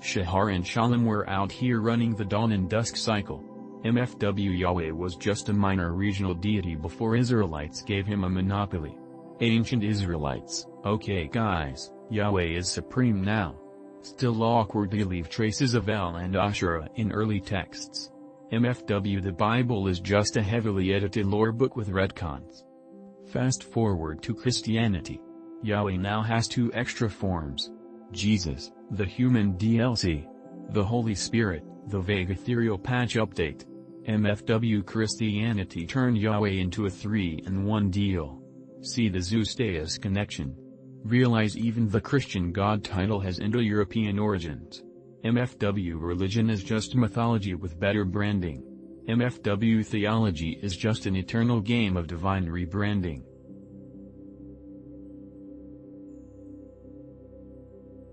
Shahar and Shalom were out here running the dawn and dusk cycle. MFW Yahweh was just a minor regional deity before Israelites gave him a monopoly. Ancient Israelites, okay guys, Yahweh is supreme now. Still awkwardly leave traces of El and Asherah in early texts. MFW The Bible is just a heavily edited lore book with retcons. Fast forward to Christianity. Yahweh now has two extra forms. Jesus, the human DLC. The Holy Spirit, the vague ethereal patch update. MFW Christianity turned Yahweh into a 3-in-1 deal. See the Zeus-Deus connection. Realize even the Christian God title has Indo-European origins. MFW religion is just mythology with better branding. MFW theology is just an eternal game of divine rebranding.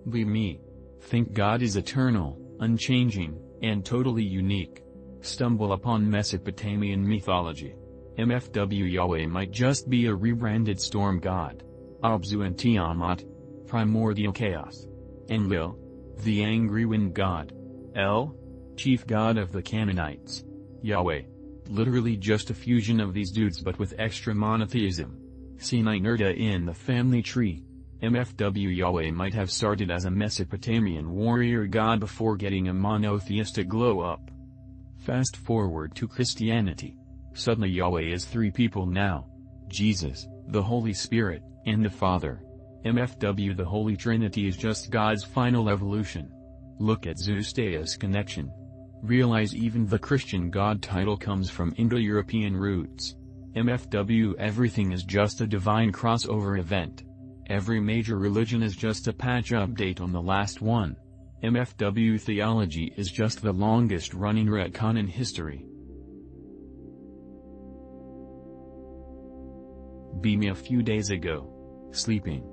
We me. Think God is eternal, unchanging, and totally unique. Stumble upon Mesopotamian mythology. MFW Yahweh might just be a rebranded storm god. Abzu and Tiamat. Primordial chaos. Enlil. The angry wind god. El. Chief god of the Canaanites. Yahweh. Literally just a fusion of these dudes but with extra monotheism. See Ninurta in the family tree. MFW Yahweh might have started as a Mesopotamian warrior god before getting a monotheistic glow-up. Fast forward to Christianity. Suddenly Yahweh is three people now. Jesus, the Holy Spirit, and the Father. MFW The Holy Trinity is just God's final evolution. Look at Zeus-Deus connection. Realize even the Christian God title comes from Indo-European roots. MFW Everything is just a divine crossover event. Every major religion is just a patch update on the last one. MFW theology is just the longest running retcon in history. Be me a few days ago. Sleeping.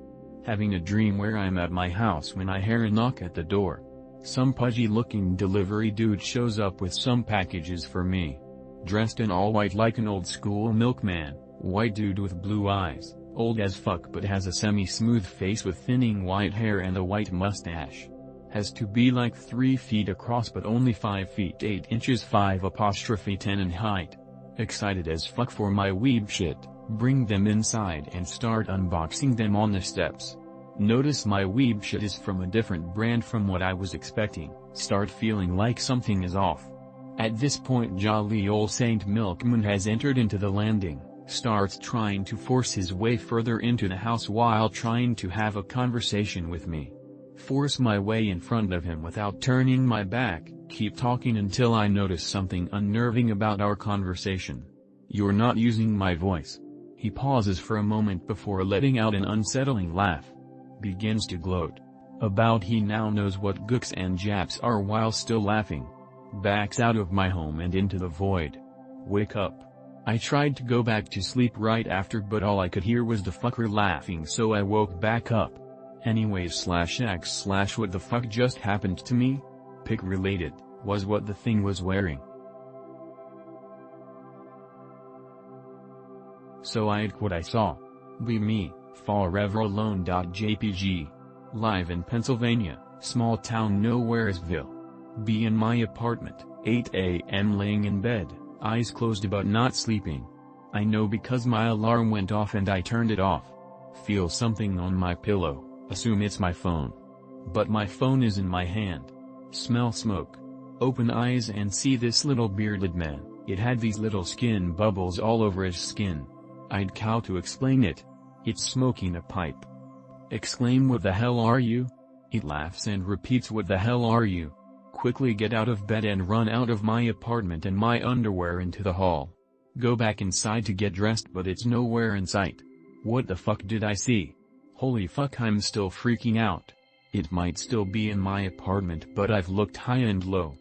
Having a dream where I'm at my house when I hear a knock at the door. Some pudgy looking delivery dude shows up with some packages for me. Dressed in all white like an old school milkman, white dude with blue eyes, old as fuck but has a semi-smooth face with thinning white hair and a white mustache. Has to be like 3 feet across but only 5 feet 8 inches 5'10" in height. Excited as fuck for my weeb shit, bring them inside and start unboxing them on the steps. Notice my weeb shit is from a different brand from what I was expecting, start feeling like something is off. At this point jolly old Saint Milkman has entered into the landing, starts trying to force his way further into the house while trying to have a conversation with me. Force my way in front of him without turning my back, keep talking until I notice something unnerving about our conversation. You're not using my voice. He pauses for a moment before letting out an unsettling laugh. Begins to gloat. About he now knows what gooks and japs are while still laughing. Backs out of my home and into the void. Wake up. I tried to go back to sleep right after but all I could hear was the fucker laughing so I woke back up. Anyways /x/ what the fuck just happened to me? Pic related, was what the thing was wearing. So I had what I saw. Be me, forever alone.jpg. Live in Pennsylvania, small town Nowheresville. Be in my apartment, 8 a.m. laying in bed, eyes closed but not sleeping. I know because my alarm went off and I turned it off. Feel something on my pillow, assume it's my phone. But my phone is in my hand. Smell smoke. Open eyes and see this little bearded man, it had these little skin bubbles all over his skin. I'd cow to explain it. It's smoking a pipe. Exclaim what the hell are you? It laughs and repeats what the hell are you? Quickly get out of bed and run out of my apartment and my underwear into the hall. Go back inside to get dressed but it's nowhere in sight. What the fuck did I see? Holy fuck, I'm still freaking out. It might still be in my apartment but I've looked high and low.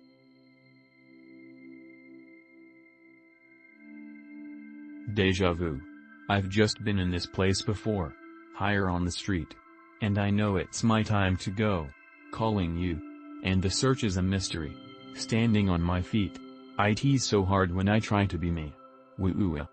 Deja vu. I've just been in this place before. Higher on the street. And I know it's my time to go. Calling you. And the search is a mystery. Standing on my feet. I tease so hard when I try to be me. Woo-ooh.